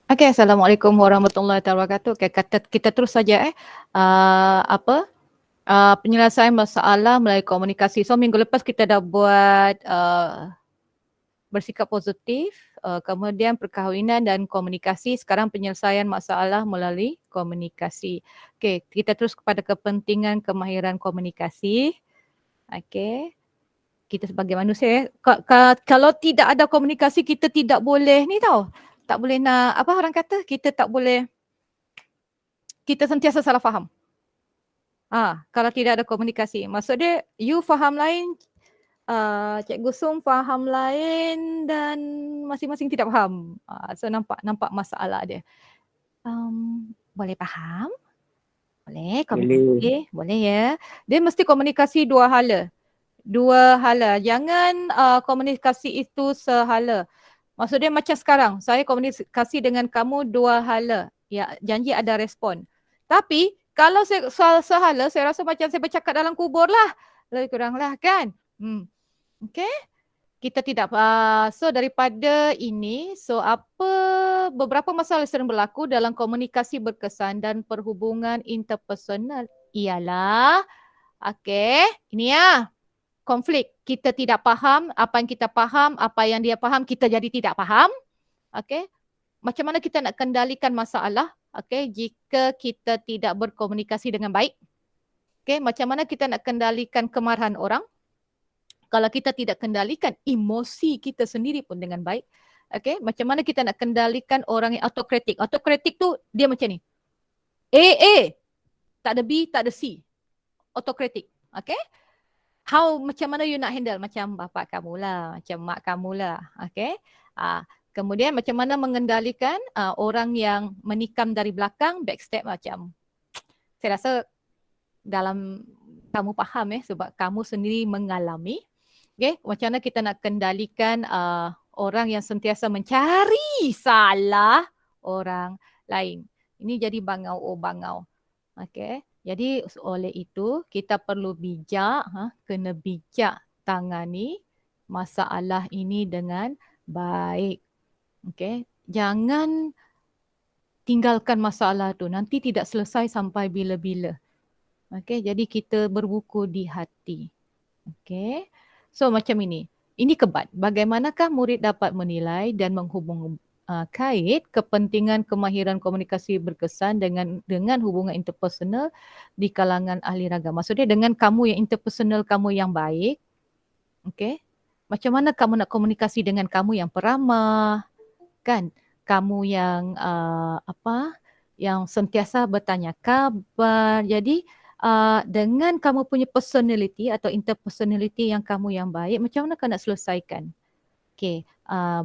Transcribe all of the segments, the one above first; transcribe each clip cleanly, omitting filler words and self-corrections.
Okey, Assalamualaikum warahmatullahi wabarakatuh. Okay, kita terus saja penyelesaian masalah melalui komunikasi. So minggu lepas kita dah buat bersikap positif, kemudian perkahwinan dan komunikasi. Sekarang penyelesaian masalah melalui komunikasi. Okey, kita terus kepada kepentingan kemahiran komunikasi. Okey. Kita sebagai manusia, kalau tidak ada komunikasi kita tidak boleh ni tau. Tak boleh nak, apa orang kata, kita tak boleh, kita sentiasa salah faham. Kalau tidak ada komunikasi. Maksud dia, you faham lain, Cikgu Sung faham lain dan masing-masing tidak faham. So nampak masalah dia. Boleh faham? Boleh komunikasi? Boleh ya. Dia mesti komunikasi dua hala. Jangan komunikasi itu sehala. Maksud dia macam sekarang, saya komunikasi dengan kamu dua hala. Ya, janji ada respon. Tapi kalau saya soal sehala, saya rasa macam saya bercakap dalam kubur lah. Lebih kurang lah kan. Okay. Kita tidak, so daripada ini, so beberapa masalah yang sering berlaku dalam komunikasi berkesan dan perhubungan interpersonal ialah, ini ya, konflik. Kita tidak faham apa yang kita faham, apa yang dia faham, kita jadi tidak faham. Macam mana kita nak kendalikan masalah jika kita tidak berkomunikasi dengan baik. Macam mana kita nak kendalikan kemarahan orang kalau kita tidak kendalikan emosi kita sendiri pun dengan baik. Macam mana kita nak kendalikan orang yang autokritik. Autokritik tu dia macam ni. A, tak ada B, tak ada C. Autokritik. Macam mana you nak handle? Macam bapa kamulah, macam mak kamulah. Kemudian macam mana mengendalikan orang yang menikam dari belakang, backstab macam. Saya rasa dalam kamu faham sebab kamu sendiri mengalami. Macam mana kita nak kendalikan orang yang sentiasa mencari salah orang lain. Ini jadi bangau. Jadi oleh itu kita perlu kena bijak tangani masalah ini dengan baik. Jangan tinggalkan masalah tu, nanti tidak selesai sampai bila-bila. Jadi kita berbuku di hati. So macam ini. Ini kebat. Bagaimanakah murid dapat menilai dan menghubung kait kepentingan kemahiran komunikasi berkesan dengan hubungan interpersonal di kalangan ahli ragam. Maksudnya dengan kamu yang interpersonal kamu yang baik, macam mana kamu nak komunikasi dengan kamu yang peramah, kan? Kamu yang yang sentiasa bertanya khabar. Jadi dengan kamu punya personality atau interpersonality yang kamu yang baik, macam mana kau nak selesaikan?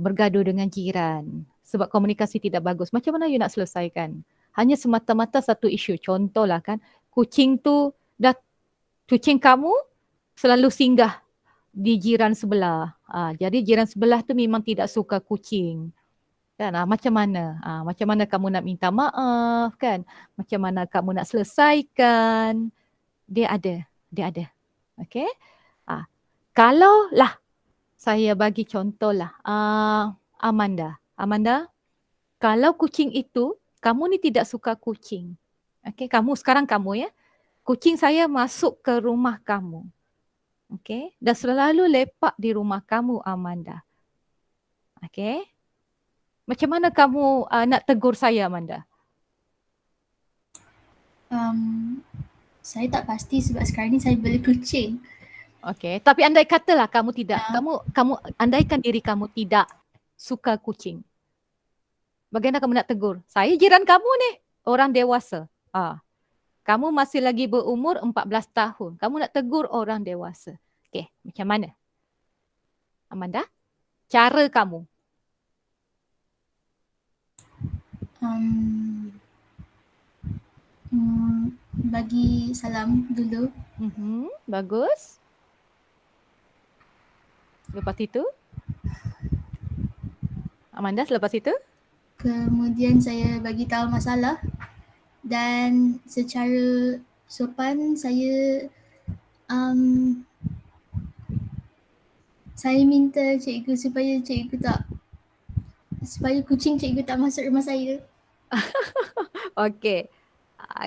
Bergaduh dengan jiran sebab komunikasi tidak bagus. Macam mana you nak selesaikan? Hanya semata-mata satu isu. Contohlah kan, kucing kamu selalu singgah di jiran sebelah. Jadi jiran sebelah tu memang tidak suka kucing. Kan? Macam mana? Macam mana kamu nak minta maaf kan? Macam mana kamu nak selesaikan? Dia ada. Kalau lah saya bagi contoh lah, Amanda, kalau kucing itu, kamu ni tidak suka kucing. Sekarang kamu ya, kucing saya masuk ke rumah kamu. Dan selalu lepak di rumah kamu, Amanda. Macam mana kamu nak tegur saya, Amanda? Saya tak pasti sebab sekarang ni saya beli kucing. Tapi andai katalah kamu tidak, kamu andaikan diri kamu tidak suka kucing. Bagaimana kamu nak tegur? Saya jiran kamu ni, orang dewasa. Kamu masih lagi berumur 14 tahun. Kamu nak tegur orang dewasa. Macam mana? Amanda, cara kamu? Bagi salam dulu. Bagus. Lepas itu? Amanda, selepas itu? Kemudian saya bagi tahu masalah dan secara sopan saya minta cikgu supaya cikgu tak Supaya kucing cikgu tak masuk rumah saya. Okey.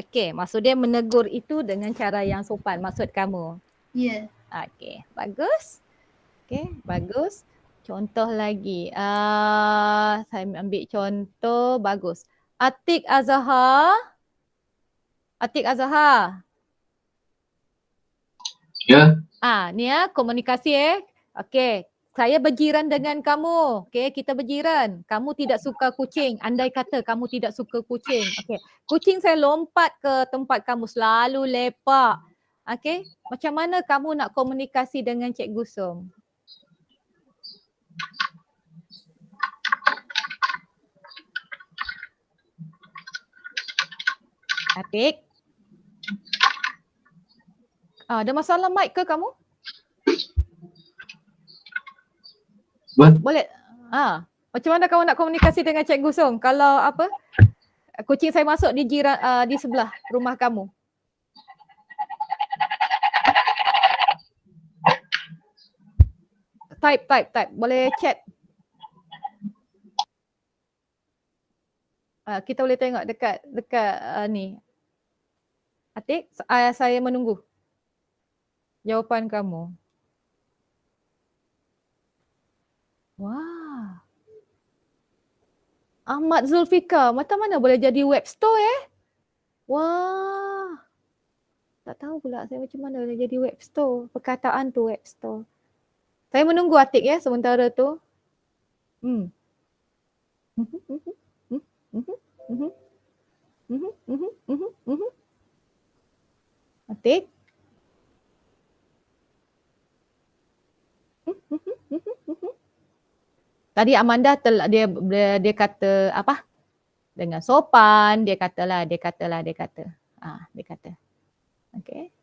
Okey, maksud dia menegur itu dengan cara yang sopan maksud kamu. Ya. Okey, bagus. Okey, bagus. Contoh lagi. Saya ambil contoh bagus. Atik Azhar. Atik Azhar. Ya. Ni komunikasi Okey. Saya berjiran dengan kamu. Okey, kita berjiran. Kamu tidak suka kucing. Andai kata kamu tidak suka kucing. Okey. Kucing saya lompat ke tempat kamu, selalu lepak. Okey. Macam mana kamu nak komunikasi dengan Cikgu Som? Atik? Ada masalah mic ke kamu? Boleh. Macam mana kamu nak komunikasi dengan Cikgu Som kalau apa? Kucing saya masuk di jiran di sebelah rumah kamu. Type. Boleh chat. Kita boleh tengok dekat ni. Atik, saya menunggu jawapan kamu. Wah. Ahmad Zulfikar, macam mana boleh jadi web store Wah. Tak tahu pula saya macam mana boleh jadi web store. Perkataan tu web store. Saya menunggu Atik sementara tu. Atik. Tadi Amanda dia kata apa? Dengan sopan, dia kata. Dia kata. Okey.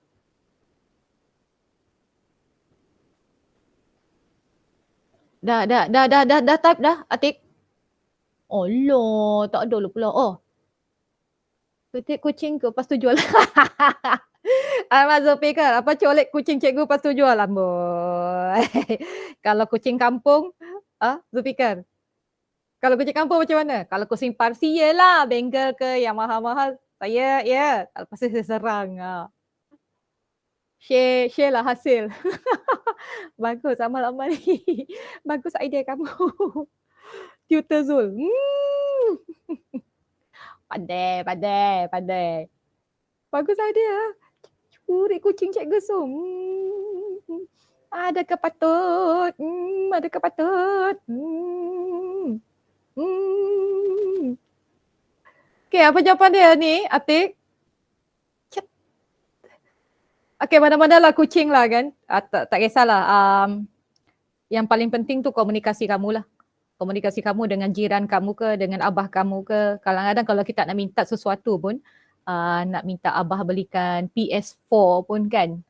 Dah type dah, Atik. Allah, tak ada pula. Petik kucing ke lepas tu jual. Ahmad Zulfikar, apa colek kucing cikgu lepas tu jual? Amboi. Kalau kucing kampung, Zulfikar. Kalau kucing kampung macam mana? Kalau kucing Parsi yelah, Bengal ke yang mahal-mahal. Saya lepas tu saya serang. Share lah hasil. Bagus amal-amal ni. Bagus idea kamu. Tutor Zul. Pandai. Bagus idea. Curi kucing Cikgu Som. Adakah patut? Okey, apa jawapan dia ni, Atik? Okey, mana-mana lah kucing lah kan. Tak kisahlah. Yang paling penting tu komunikasi kamu lah. Komunikasi kamu dengan jiran kamu ke, dengan abah kamu ke. Kadang-kadang kalau kita nak minta sesuatu pun, nak minta abah belikan PS4 pun kan,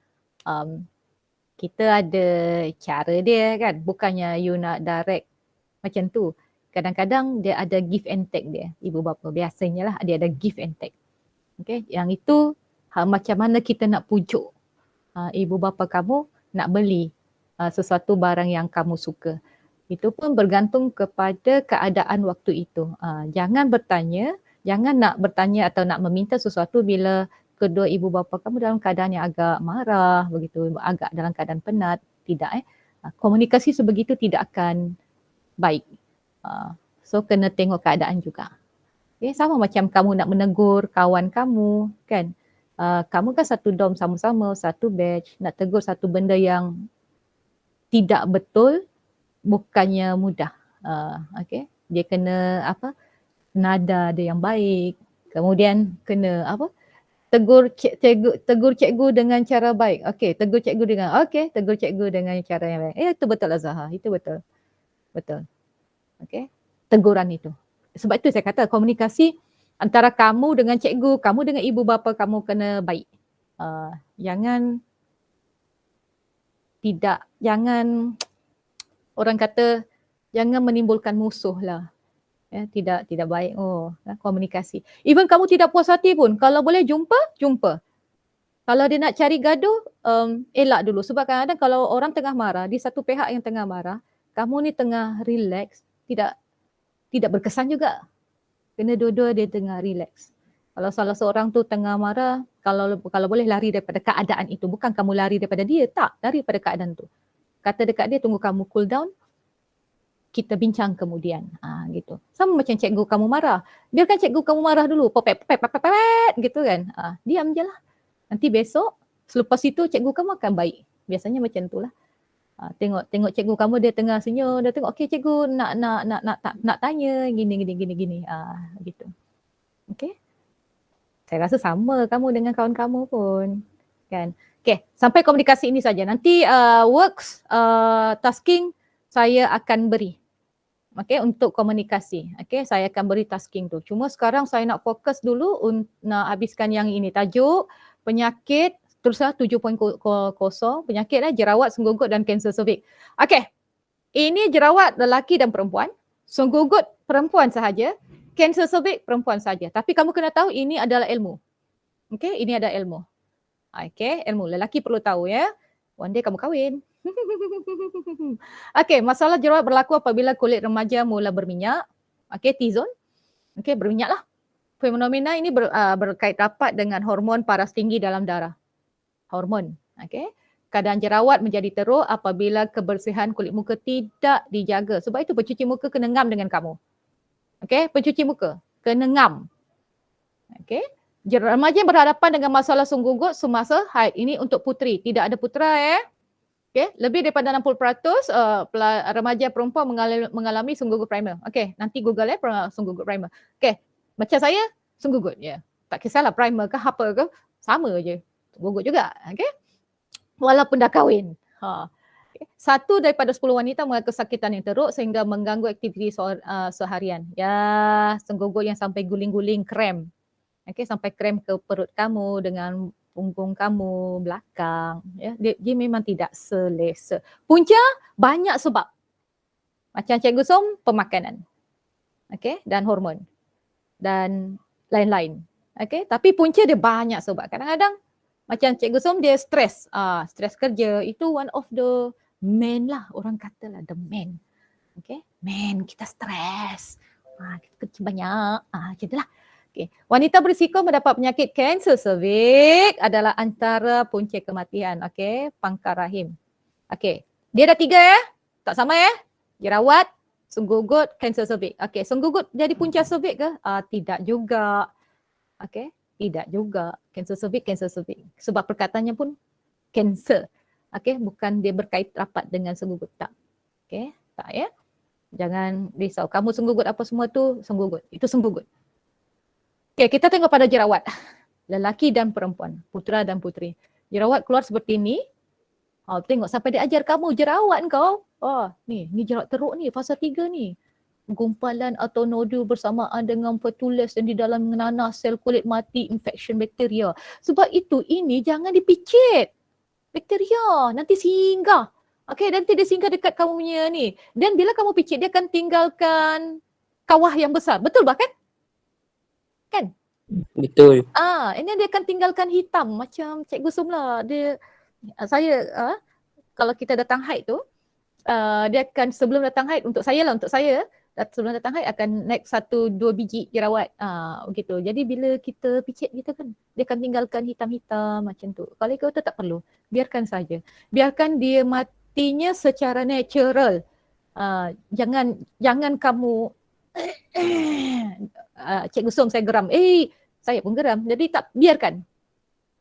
kita ada cara dia kan. Bukannya you nak direct macam tu. Kadang-kadang dia ada give and take dia. Ibu bapa biasanya lah dia ada give and take. Okay, yang itu macam mana kita nak pujuk ibu bapa kamu nak beli sesuatu barang yang kamu suka. Itu pun bergantung kepada keadaan waktu itu. Jangan nak bertanya atau nak meminta sesuatu bila kedua ibu bapa kamu dalam keadaan yang agak marah, begitu, agak dalam keadaan penat. Tidak. Komunikasi sebegitu tidak akan baik. So kena tengok keadaan juga. Okay, sama macam kamu nak menegur kawan kamu kan. Kamu kan satu dorm sama-sama, satu batch, nak tegur satu benda yang tidak betul bukannya mudah. Okay. Dia kena nada dia yang baik. Kemudian kena tegur cikgu dengan cara baik. Okey, tegur cikgu dengan cara yang baik. Itu betul Azhar, itu betul. Betul. Okey. Teguran itu. Sebab itu saya kata komunikasi antara kamu dengan cikgu, kamu dengan ibu bapa kamu kena baik. Jangan orang kata jangan menimbulkan musuh lah. Tidak baik komunikasi. Even kamu tidak puas hati pun, kalau boleh jumpa. Kalau dia nak cari gaduh, elak dulu. Sebab kadang-kadang kalau orang tengah marah, di satu pihak yang tengah marah, kamu ni tengah relax, tidak berkesan juga. Kena dua-dua dia tengah relax. Kalau salah seorang tu tengah marah, kalau boleh lari daripada keadaan itu. Bukan kamu lari daripada dia, tak. Lari daripada keadaan tu. Kata dekat dia, tunggu kamu cool down, kita bincang kemudian. Gitu. Sama macam cikgu kamu marah. Biarkan cikgu kamu marah dulu. Popet, gitu kan. Diam je lah. Nanti besok, selepas itu cikgu kamu akan baik. Biasanya macam tu lah. Tengok cikgu kamu dia tengah senyum, dia tengok okey cikgu nak tanya gini gitu. Okey. Saya rasa sama kamu dengan kawan kamu pun. Kan. Okey, sampai komunikasi ini saja. Nanti works tasking saya akan beri. Okey, untuk komunikasi. Okey, saya akan beri tasking tu. Cuma sekarang saya nak fokus dulu nak habiskan yang ini, tajuk penyakit teruslah 7.0 penyakit jerawat, senggugut dan kanser cervix. Okey. Ini jerawat lelaki dan perempuan, senggugut perempuan sahaja, kanser cervix perempuan sahaja. Tapi kamu kena tahu ini adalah ilmu. Okey, ini ada ilmu. Okey, ilmu lelaki perlu tahu ya. One day kamu kahwin. Okey, masalah jerawat berlaku apabila kulit remaja mula berminyak. Okey, T-zone. Okey, berminyaklah. Fenomena ini berkait rapat dengan hormon paras tinggi dalam darah. Hormon. Okey. Keadaan jerawat menjadi teruk apabila kebersihan kulit muka tidak dijaga. Sebab itu pencuci muka kena ngam dengan kamu. Okey, pencuci muka kena ngam. Okey. Remaja yang berhadapan dengan masalah senggugut semasa haid. Ini untuk puteri. Tidak ada putera Okey, lebih daripada 60% remaja perempuan mengalami senggugut primer. Okey, nanti Google senggugut primer. Okey, macam saya senggugut Tak kisahlah primer ke apa ke, sama je. Senggugut juga. Okey. Walaupun dah kahwin. Okay. 1 daripada 10 wanita mengalami kesakitan yang teruk sehingga mengganggu aktiviti seharian. Ya, senggugut yang sampai guling-guling krem. Okey, sampai krem ke perut kamu dengan punggung kamu belakang. Ya, dia memang tidak selesa. Punca banyak sebab. Macam Cikgu Som, pemakanan. Okey, dan hormon. Dan lain-lain. Okey, tapi punca dia banyak sebab. Kadang-kadang macam Cikgu Som dia stres. Stres kerja itu one of the main lah. Orang kata lah the main. Okay. Man, kita stres. Kita kerja banyak. Macam itulah. Okay. Wanita berisiko mendapat penyakit kanser cervix adalah antara punca kematian. Okay. Pangkar rahim. Okay. Dia ada 3 Tak sama Jerawat, senggugut, kanser cervix. Okay. Senggugut jadi punca cervix ke? Tidak juga. Okay. Tidak juga. Kanser cervix. Sebab perkataannya pun kanser. Okay, bukan dia berkait rapat dengan senggugut. Tak. Okay, tak Jangan risau. Kamu senggugut apa semua tu, senggugut. Itu senggugut. Okay, kita tengok pada jerawat. Lelaki dan perempuan. Putera dan puteri. Jerawat keluar seperti ni. Tengok sampai dia ajar kamu jerawat kau. Ni jerawat teruk ni, fasa 3 ni. Gumpalan atau nodul bersamaan dengan petules dan di dalam nanah sel kulit mati infection bakteria. Sebab itu ini jangan dipicit. Bakteria nanti singgah. Okey, nanti dia singgah dekat kamu punya ni. Dan bila kamu picit dia akan tinggalkan kawah yang besar. Betul bahkan? Kan? Betul. Ini dia akan tinggalkan hitam macam Cikgu Som lah. Saya kalau kita datang haid tu dia akan sebelum datang haid untuk saya sebelum datang haid akan naik 1-2 biji jerawat. Begitu. Jadi bila kita picit kita kan dia akan tinggalkan hitam-hitam macam tu. Kalau ikut tu tak perlu. Biarkan saja. Biarkan dia matinya secara natural. Jangan kamu Cikgu Som saya geram. Saya pun geram. Jadi tak biarkan.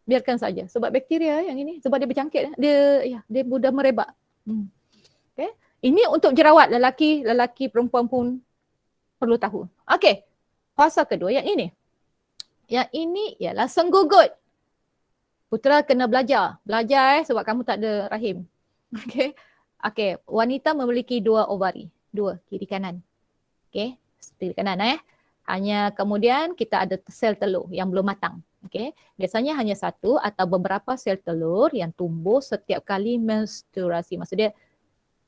Biarkan saja. Sebab bakteria yang ini sebab dia bercangkit dia mudah merebak. Okay. Ini untuk jerawat lelaki perempuan pun perlu tahu. Okey. Fasa kedua yang ini. Yang ini ialah senggugut. Putera kena belajar. Sebab kamu tak ada rahim. Okey. Okey, wanita memiliki 2 ovari, 2 kiri kanan. Okey, kiri kanan Hanya kemudian kita ada sel telur yang belum matang. Okey. Biasanya hanya 1 atau beberapa sel telur yang tumbuh setiap kali menstruasi. Maksudnya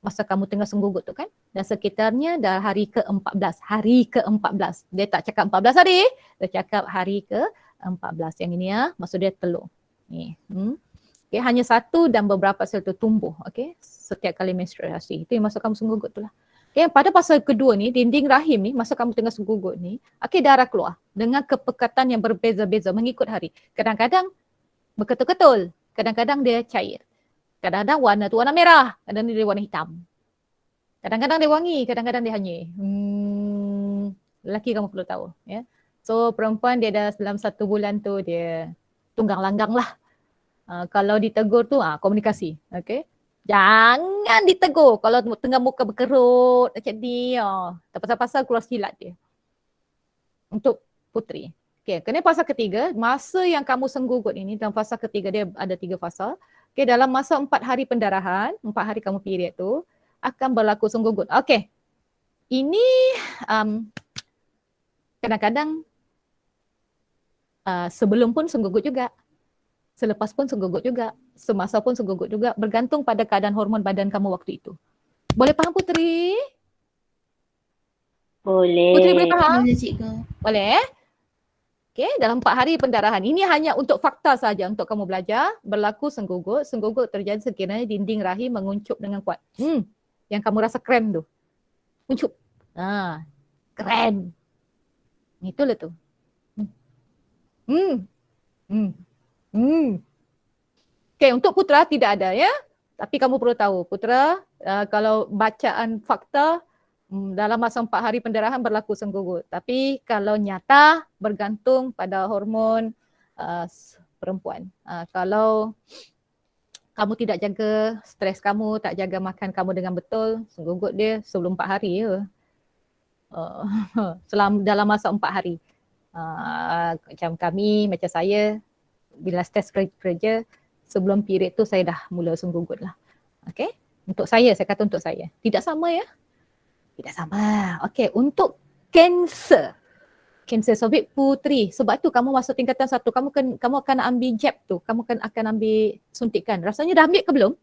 masa kamu tengah senggugut tu kan, dan sekitarnya dah hari ke-14. Dia tak cakap 14 hari, dia cakap hari ke-14. Yang ini maksud dia telur. Ni. Okay, hanya 1 dan beberapa sel tu tumbuh, okay, setiap kali menstruasi. Itu yang maksud kamu senggugut tu lah. Okay, pada fasa kedua ni, dinding rahim ni, masa kamu tengah senggugut ni, darah keluar dengan kepekatan yang berbeza-beza mengikut hari. Kadang-kadang berketul-ketul, kadang-kadang dia cair. Kadang-kadang warna tu warna merah, kadang-kadang dia warna hitam. Kadang-kadang dia wangi, kadang-kadang dia hanyir. Lelaki kamu perlu tahu. Ya. So perempuan dia dah dalam 1 bulan tu dia tunggang langgang lah. Kalau ditegur tu komunikasi. Okay. Jangan ditegur kalau tengah muka berkerut macam ni. Tak pasal-pasal keluar silat dia. Untuk puteri. Okay, kena fasa ketiga, masa yang kamu senggugut ini, dalam fasa ketiga dia ada 3 fasa. Okay, dalam masa 4 hari pendarahan, 4 hari kamu period tu, akan berlaku senggugut. Okay, ini kadang-kadang sebelum pun senggugut juga. Selepas pun senggugut juga, semasa pun senggugut juga, bergantung pada keadaan hormon badan kamu waktu itu. Boleh faham Puteri? Boleh. Puteri boleh faham? Boleh cikgu. Boleh. Okay, dalam 4 hari pendarahan. Ini hanya untuk fakta saja untuk kamu belajar. Berlaku senggugut. Senggugut terjadi sekiranya dinding rahim menguncup dengan kuat. Yang kamu rasa krem tu. Uncup. Krem. Itulah tu. Okay, untuk putera tidak ada ya. Tapi kamu perlu tahu, putera kalau bacaan fakta dalam masa 4 hari pendarahan berlaku senggugut. Tapi kalau nyata bergantung pada hormon perempuan. Kalau kamu tidak jaga stres kamu, tak jaga makan kamu dengan betul, senggugut dia sebelum 4 hari ya. Dalam masa 4 hari. Macam kami, macam saya, bila stres kerja, sebelum period tu saya dah mula senggugut lah. Okay? Untuk saya kata untuk saya. Tidak sama ya. Tidak sama. Okey, untuk kanser cervix puteri. Sebab tu kamu masuk tingkatan 1, kamu akan ambil jab tu. Kamu akan ambil suntikan. Rasanya dah ambil ke belum?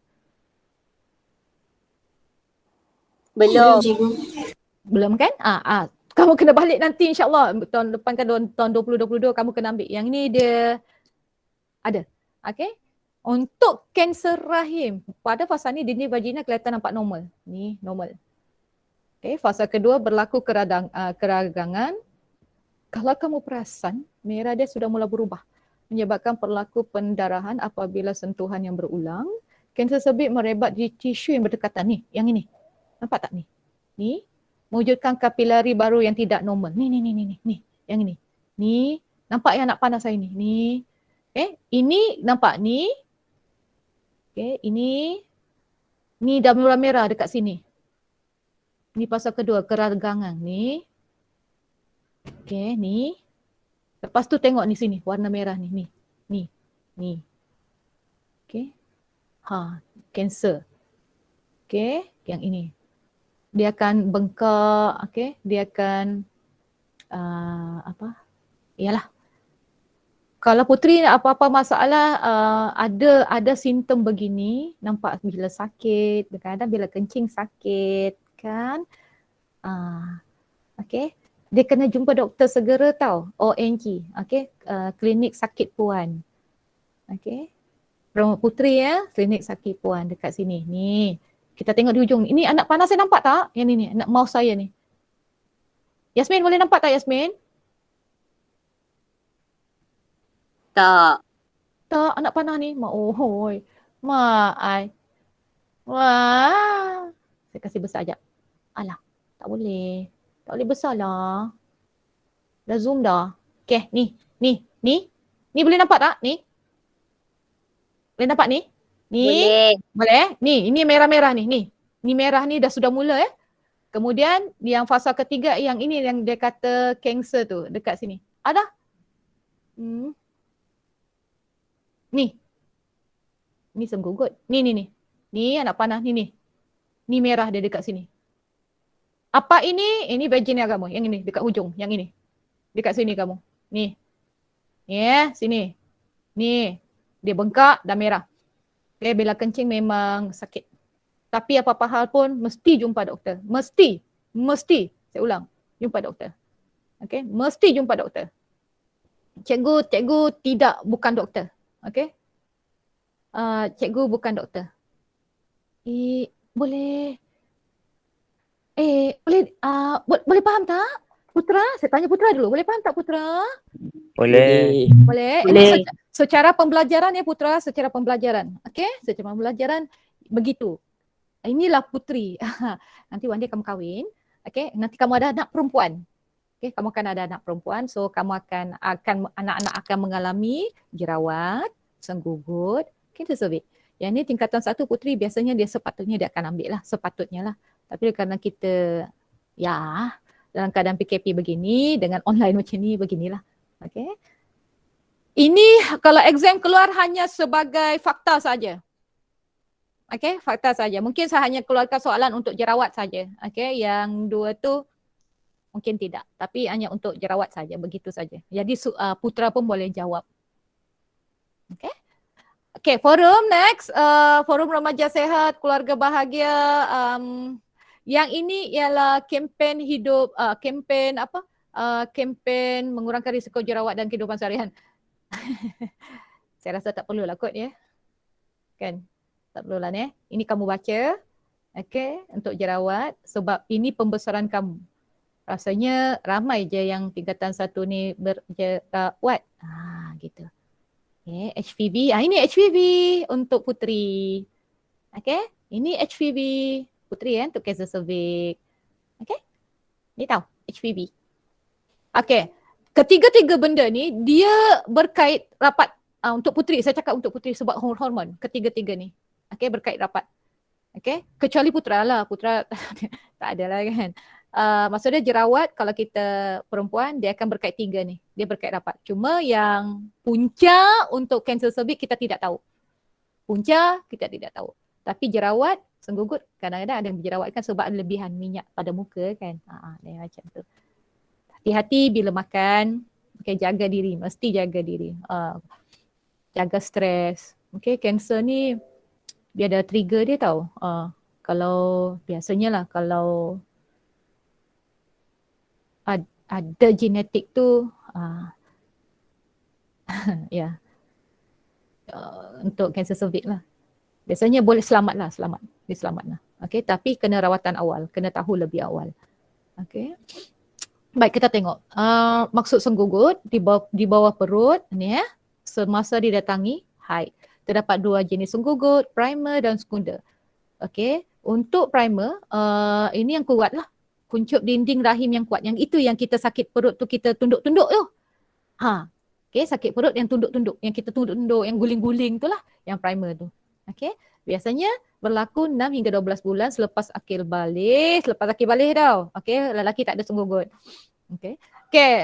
Belum. Belum kan? Kamu kena balik nanti insya-Allah. Tahun depan kan tahun 2022 kamu kena ambil. Yang ni dia ada. Okey. Untuk kanser rahim, pada fasa ni dinding vagina kelihatan nampak normal. Ni normal. Okay, fasa kedua berlaku keragangan. Kalau kamu perasan, merah dia sudah mula berubah. Menyebabkan berlaku pendarahan apabila sentuhan yang berulang. Kanser cervix merebat di tisu yang berdekatan. Ni, yang ini. Nampak tak ni? Ni, mewujudkan kapilari baru yang tidak normal. Ni. Yang ini. Ni, nampak yang anak panah saya ni? Ni. Okay, ini nampak ni. Okay, ini. Ni dah mula merah dekat sini. Ni fasa kedua, keragangan ni. Okay, ni. Lepas tu tengok ni sini, warna merah ni. Ni. Okay. Kanser. Okay, yang ini. Dia akan bengkak, okay. Dia akan, Yalah. Kalau puteri apa-apa masalah, ada simptom begini, nampak bila sakit, kadang-kadang bila kencing sakit. Kan? Okay. Dia kena jumpa doktor segera tau. ONG. Okay. Klinik sakit puan. Okay. Puteri ya. Klinik sakit puan dekat sini. Ni. Kita tengok di hujung. Ini anak panah saya nampak tak? Yang ni. Anak mouse saya ni. Yasmin boleh nampak tak Yasmin? Tak. Tak anak panah ni. Wah. Saya kasih besar sekejap. Alah. Tak boleh. Tak boleh besar lah. Dah zoom dah. Okay, ni. Ni boleh nampak tak? Ni. Boleh nampak ni? Ni. Boleh? Ni, ini merah-merah ni. Ni merah ni dah sudah mula Kemudian yang fasa ketiga yang ini yang dia kata kanser tu dekat sini. Ada? Ni. Ni senggugut. Ni. Ni anak panah ni. Ni merah dia dekat sini. Apa ini? Ini vagina kamu. Yang ini dekat hujung. Yang ini. Dekat sini kamu. Ni. Ni sini. Ni. Dia bengkak dan merah. Okay, bila kencing memang sakit. Tapi apa-apa hal pun mesti jumpa doktor. Mesti. Saya ulang. Jumpa doktor. Okay. Mesti jumpa doktor. Cikgu bukan doktor. Okay. Cikgu bukan doktor. Boleh. Boleh faham tak? Putra, saya tanya Putra dulu. Boleh faham tak Putra? Boleh. Boleh. Ini Boleh. secara pembelajaran ya Putra, secara pembelajaran. Okey, secara pembelajaran begitu. Inilah Putri. Nanti one day kamu kahwin. Okey, nanti kamu ada anak perempuan. Okey, kamu akan ada anak perempuan. So kamu akan anak-anak akan mengalami jerawat, senggugut, cancer cervix. Yang ni tingkatan 1 Putri biasanya sepatutnya dia akan ambil lah, sepatutnya lah. Tapi kerana kita dalam keadaan PKP begini dengan online macam ni beginilah. Okey. Ini kalau exam keluar hanya sebagai fakta saja. Okey, fakta saja. Mungkin saya hanya keluarkan soalan untuk jerawat saja. Okey, yang 2 tu mungkin tidak, tapi hanya untuk jerawat saja, begitu saja. Jadi Putra pun boleh jawab. Okey. Okey, forum next, forum remaja sehat, keluarga bahagia. Yang ini ialah kempen hidup, kempen mengurangkan risiko jerawat dan kehidupan seharian. Saya rasa tak perlulah kot ya. Kan? Tak perlulah ni. Ini kamu baca. Okey, untuk jerawat sebab ini pembesaran kamu. Rasanya ramai je yang tingkatan 1 ni berjerawat. Gitu. Okay, HPV. Ini HPV untuk Putri. Okay, ini HPV Putri ya, untuk cancer cervix. Okay, ni tahu HPV. Okay, ketiga-tiga benda ni dia berkait rapat untuk Putri. Saya cakap untuk Putri sebab hormon. Ketiga-tiga ni. Okay, berkait rapat. Okay, kecuali Putra lah. Putra tak ada lah kan. Maksudnya jerawat kalau kita perempuan dia akan berkait 3 ni. Dia berkait rapat. Cuma yang punca untuk cancer cervix kita tidak tahu. Punca kita tidak tahu. Tapi jerawat, senggugut kadang-kadang ada yang berjerawat kan sebab lebihan minyak pada muka kan. Dia macam tu. Hati-hati bila makan. Okay, jaga diri. Mesti jaga diri. Jaga stres. Okay, cancer ni dia ada trigger dia tahu. Kalau biasanya lah kalau ada genetik tu untuk cancer cervix lah. Biasanya boleh selamat lah. Okay, tapi kena rawatan awal, kena tahu lebih awal. Okay. Baik, kita tengok. Maksud senggugut di bawah perut ni semasa didatangi haid. Terdapat 2 jenis senggugut, primer dan sekunda. Okay, untuk primer ini yang kuat lah. Kuncup dinding rahim yang kuat. Yang itu yang kita sakit perut tu kita tunduk-tunduk tu. Okay, sakit perut yang tunduk-tunduk. Yang kita tunduk-tunduk, yang guling-guling tu lah. Yang primer tu. Okay, biasanya berlaku 6 hingga 12 bulan selepas akil balik. Selepas akil balik tau. Okay, lelaki tak ada senggugut. Okay. Okay,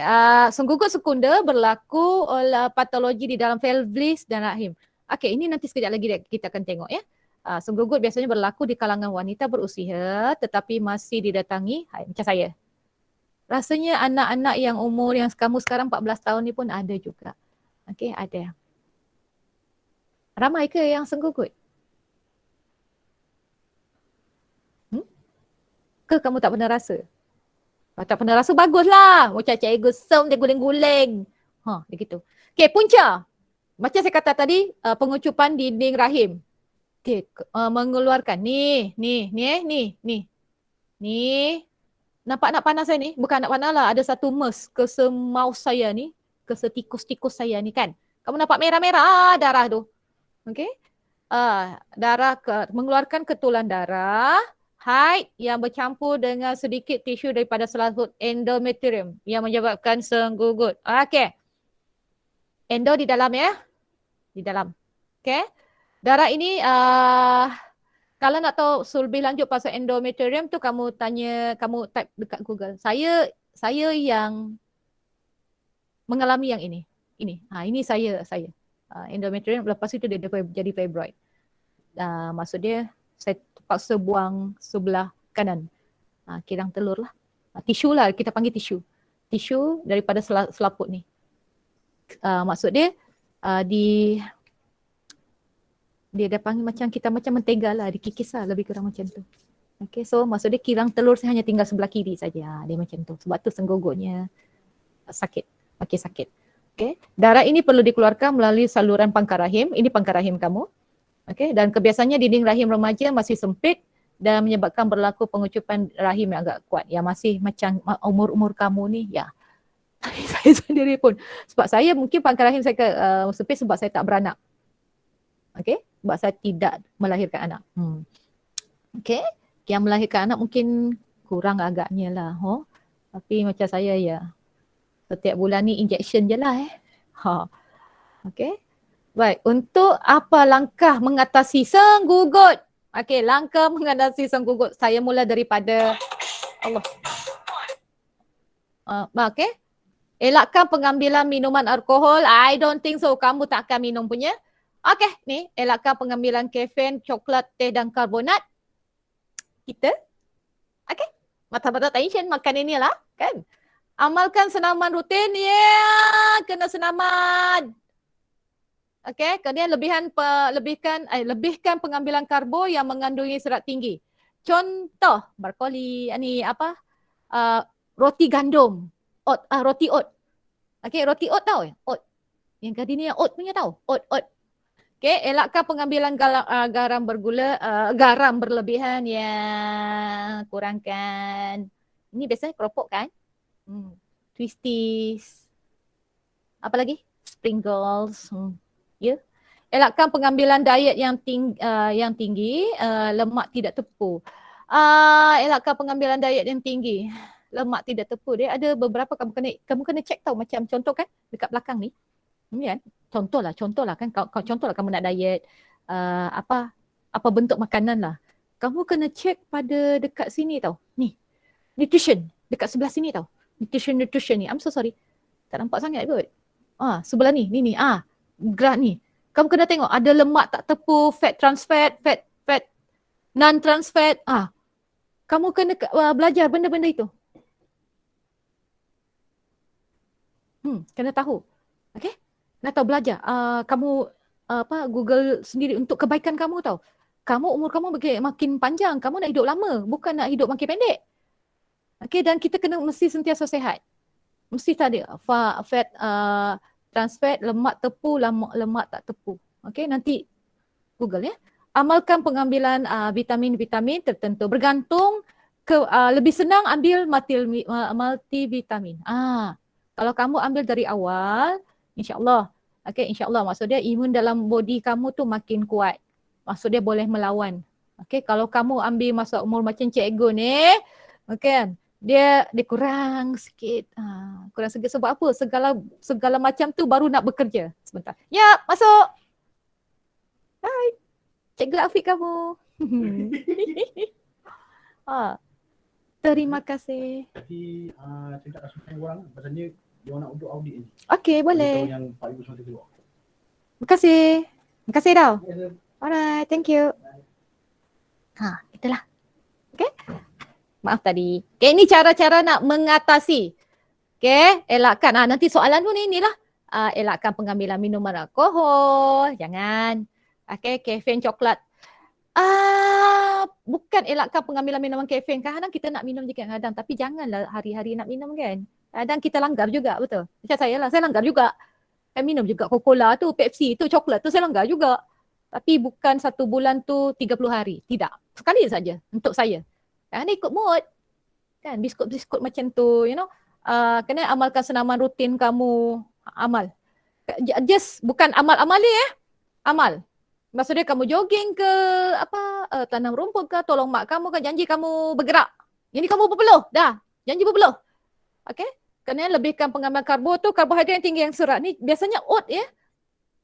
senggugut sekunda berlaku oleh patologi di dalam pelvis dan rahim. Okay, ini nanti sekejap lagi kita akan tengok ya. Senggugut biasanya berlaku di kalangan wanita berusia tetapi masih didatangi haid macam saya. Rasanya anak-anak yang umur yang kamu sekarang 14 tahun ni pun ada juga. Okey, ada. Ramai ke yang senggugut? Ke kamu tak pernah rasa? Kalau tak pernah rasa baguslah. Macam cari gusum dia guling-guling. Dia gitu. Okey, punca. Macam saya kata tadi, pengucupan dinding rahim. Okay, mengeluarkan ni. Nampak nak panas saya ni? Bukan nak panas lah. Ada satu mes ke semaus saya ni, ke setikus-tikus saya ni kan. Kamu nampak merah-merah darah tu. Okay. Darah mengeluarkan ketulan darah, haid yang bercampur dengan sedikit tisu daripada selaput endometrium yang menyebabkan senggugut. Okay. Endo di dalam ya. Di dalam. Okay. Darah ini, kalau nak tahu lebih lanjut pasal endometrium tu kamu type dekat Google. Saya yang mengalami yang ini. Ini saya. Endometrium lepas itu dia jadi fibroid. Maksud dia saya terpaksa buang sebelah kanan. Kirang telur lah. Tisu lah, kita panggil tisu. Tisu daripada selaput ni. Maksud dia dia dah panggil macam kita macam mentega lah, dikikis lah lebih kurang macam tu. Okay, so maksud dia kirang telur saya hanya tinggal sebelah kiri saja. Dia macam tu. Sebab tu senggugutnya sakit, makin sakit. Okay, darah ini perlu dikeluarkan melalui saluran pangkar rahim. Ini pangkar rahim kamu. Okay, dan kebiasaannya dinding rahim remaja masih sempit dan menyebabkan berlaku pengucupan rahim yang agak kuat. Yang masih macam umur-umur kamu ni, ya. Saya sendiri pun. Sebab saya mungkin pangkal rahim saya sempit sebab saya tak beranak. Okay? Sebab saya tidak melahirkan anak. Okay? Yang melahirkan anak mungkin kurang agaknya lah. Tapi macam saya ya. Setiap bulan ni injection je lah Okay? Baik, untuk apa langkah mengatasi senggugut? Okey, langkah mengatasi senggugut. Saya mula daripada Allah. Okey. Elakkan pengambilan minuman alkohol. I don't think so. Kamu tak akan minum punya. Okey, ni elakkan pengambilan kafein, coklat, teh dan karbonat. Kita. Okey. Mata-mata tension makan inilah, kan? Amalkan senaman rutin. Kena senaman. Okey, kemudian lebihkan pengambilan karbo yang mengandungi serat tinggi. Contoh, brokoli, roti gandum, roti oat. Okey, roti oat tahu? Oat. Yang gardenia oat punya tahu? Oat. Okey, elakkan pengambilan garam berlebihan, kurangkan. Ini biasanya keropok kan? Twisties. Apa lagi? Sprinkles. Elakkan pengambilan diet yang tinggi, lemak tidak tepu. Elakkan pengambilan diet yang tinggi, lemak tidak tepu. Dia ada beberapa kamu kena cek tahu, macam contoh kan dekat belakang ni. Kan? Contohlah kan contohlah kamu nak diet apa bentuk makanan lah. Kamu kena cek pada dekat sini tau. Ni. Nutrition dekat sebelah sini tau. Nutrition ni. I'm so sorry. Tak nampak sangat kot. Sebelah ni. Gerak ni. Kamu kena tengok ada lemak tak tepu, fat trans fat, fat non trans fat. Kamu kena belajar benda-benda itu. Kena tahu. Okey? Kena tahu belajar. Kamu Google sendiri untuk kebaikan kamu tau. Umur kamu makin panjang, kamu nak hidup lama, bukan nak hidup makin pendek. Okey, dan kita kena mesti sentiasa sihat. Mesti tadi fat trans fat, lemak tepu, lemak tak tepu. Okey, nanti Google ya. Amalkan pengambilan vitamin-vitamin tertentu. Bergantung lebih senang ambil multivitamin. Kalau kamu ambil dari awal, insya-Allah. Okey, insya-Allah maksudnya imun dalam body kamu tu makin kuat. Maksudnya boleh melawan. Okey, kalau kamu ambil masa umur macam cikgu ni, okey, dia kurang sikit. Kurang sikit sebab apa? Segala macam tu baru nak bekerja. Sebentar. Ya, masuk. Hai. Cikgu Afiq kamu. Terima kasih. Jadi saya tak rasa orang pasal dia nak untuk audit ni. Okey, boleh. Yang Pak Ibu semua keluar. Terima kasih. Terima kasih dah. Alright, thank you. Itulah. Okey. Maaf tadi. Okay, ini cara-cara nak mengatasi. Okay, elakkan. Nanti soalan pun inilah. Elakkan pengambilan minuman alkohol. Jangan. Okay, kafein, coklat. Bukan elakkan pengambilan minuman kafein. Kadang-kadang kita nak minum juga kadang. Tapi janganlah hari-hari nak minum kan. Kadang kita langgar juga, betul. Macam saya lah, saya langgar juga. Saya minum juga Coca-Cola tu, Pepsi tu, coklat tu saya langgar juga. Tapi bukan 1 bulan tu 30 hari. Tidak. Sekali saja untuk saya. Kan ikut mood. Kan biskut-biskut macam tu, kena amalkan senaman rutin kamu. Amal. Just bukan amal-amal ni Amal. Maksudnya kamu jogging ke tanam rumput ke, tolong mak kamu kan, janji kamu bergerak. Jadi kamu berpeluh dah. Janji berpeluh. Okey? Kena lebihkan pengambilan karbo tu, karbohidrat yang tinggi yang serat ni biasanya oat ya.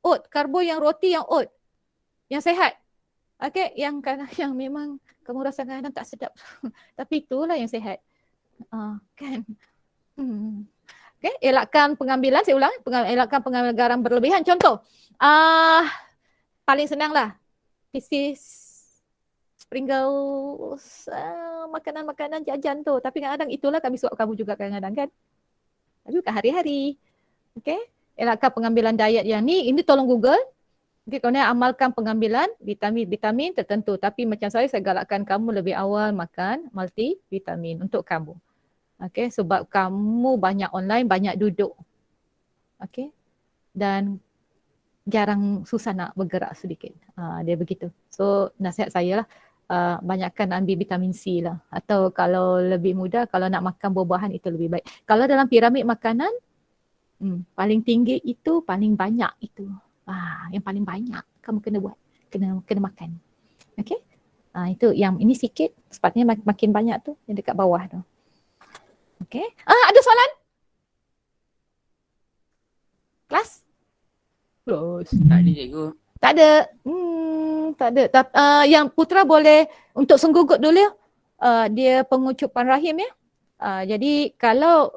Oat, karbo yang roti yang oat. Yang sehat. Okey, yang memang kamu rasa kadang tak sedap. Tapi itulah yang sehat. Kan. Okey, elakkan pengambilan, saya ulang, elakkan pengambilan garam berlebihan. Contoh, paling senang lah. Sprinkles, makanan-makanan jajan tu. Tapi kadang-kadang itulah kami suap kamu juga kadang-kadang kan. Tapi bukan hari-hari. Okey, elakkan pengambilan diet yang ni. Ini tolong Google. Okey, kemudian amalkan pengambilan vitamin tertentu. Tapi macam saya galakkan kamu lebih awal makan multivitamin untuk kamu. Okey, sebab kamu banyak online, banyak duduk. Okey. Dan jarang susah nak bergerak sedikit. Dia begitu. So nasihat saya lah, banyakkan ambil vitamin C lah. Atau kalau lebih mudah, kalau nak makan buah-buahan itu lebih baik. Kalau dalam piramid makanan, paling tinggi itu paling banyak itu. Yang paling banyak kamu kena buat, kena makan. Okay? Itu yang ini sikit, sepatutnya makin banyak tu yang dekat bawah tu. Okay? Ada soalan? Kelas? Close. Tak ada cikgu. Tak ada. Tak ada. Yang Putra boleh untuk senggugut dulu. Dia pengucupan rahim ya. Jadi kalau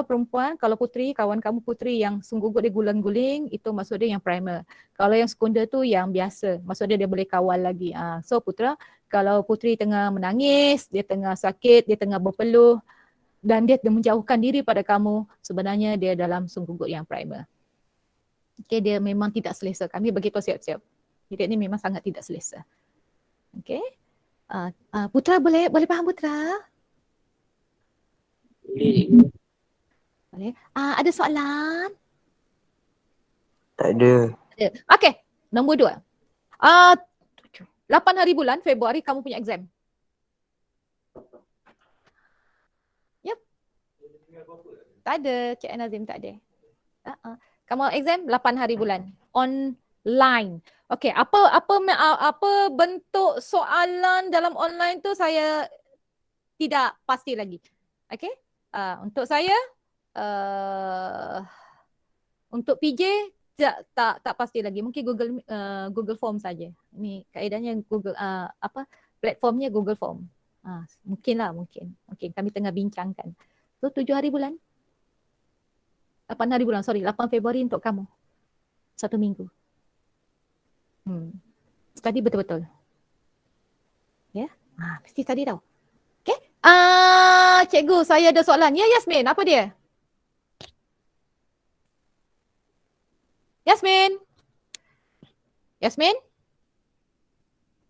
perempuan, kalau putri, kawan kamu putri yang senggugut dia guling-guling, itu maksud dia yang primer. Kalau yang sekunda tu yang biasa, maksud dia boleh kawal lagi. So Putra, kalau putri tengah menangis, dia tengah sakit, dia tengah berpeluh dan dia menjauhkan diri pada kamu, sebenarnya dia dalam senggugut yang primer. Okay, dia memang tidak selesa. Kami beritahu siap-siap. Dia ni memang sangat tidak selesa. Okay. Putra boleh faham Putra? Boleh cikgu. Boleh. Ada soalan? Tak ada. Okay, nombor 2. 8 hari bulan Februari kamu punya exam. Yep. Tak ada, Cik Nazim tak ada. Kamu exam 8 hari bulan online. Okay, apa bentuk soalan dalam online tu saya tidak pasti lagi. Okay, untuk saya untuk PJ tak pasti lagi. Mungkin Google Form saja. Ni kaedahnya Google platformnya Google Form. Mungkin kami tengah bincangkan. So 7 hari bulan. 8 hari bulan, 8 Februari untuk kamu. 1 minggu. Tadi betul-betul. Ya? Mesti tadi tahu. Okay? Cikgu, saya ada soalan. Ya, Yasmin, apa dia? Yasmin?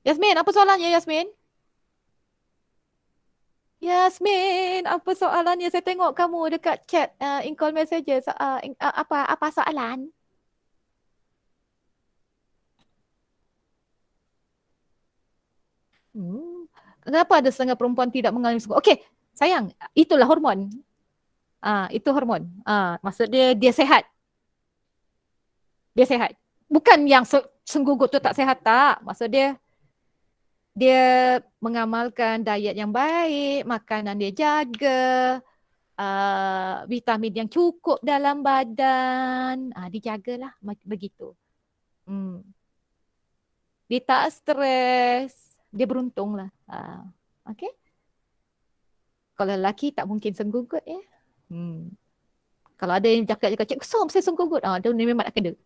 Yasmin, apa soalannya Yasmin? Yasmin, apa soalannya? Saya tengok kamu dekat chat in-call messages. Apa soalan? Kenapa ada setengah perempuan tidak mengalami senggugut? Okey, sayang, itulah hormon. Itu hormon. Maksud dia sehat. Dia sehat. Bukan yang senggugut tu tak sehat, tak. Maksud dia mengamalkan diet yang baik, makanan dia jaga, vitamin yang cukup dalam badan, dijagalah begitu. Dia tak stres, dia beruntung lah. Okay. Kalau lelaki tak mungkin senggugut ya. Kalau ada yang cakap cik, saya senggugut, dia memang nak kena.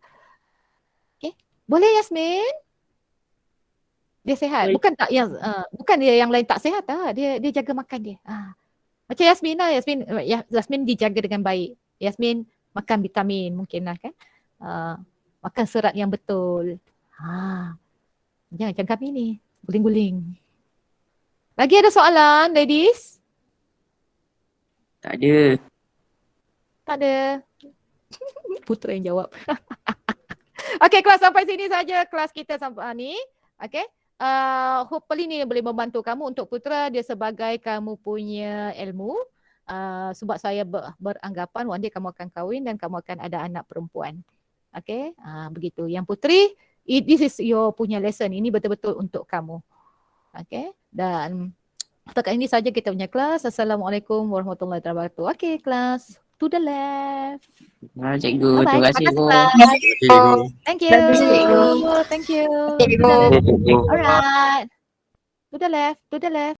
Okay. Boleh Yasmin? Dia sehat. Bukan bukan dia yang lain tak sehat, dia jaga makan dia. Macam Yasmin lah, Yasmin dijaga dengan baik. Yasmin makan vitamin mungkin lah kan. Makan serat yang betul. Jangan macam kami ni, guling-guling. Lagi ada soalan, ladies? Tak ada. Tak ada. Putra yang jawab. Okay, kelas sampai sini saja kelas kita sampai ni. Okay. Hopefully ni boleh membantu kamu untuk Putra, dia sebagai kamu punya ilmu. Sebab saya beranggapan one day kamu akan kahwin dan kamu akan ada anak perempuan. Okay, begitu. Yang Putri, this is your punya lesson. Ini betul-betul untuk kamu. Okay, dan setakat ini saja kita punya kelas. Assalamualaikum warahmatullahi wabarakatuh. Okay, kelas to the left. Cikgu, terima kasih cikgu. Thank you. Thank you. Alright. To the left.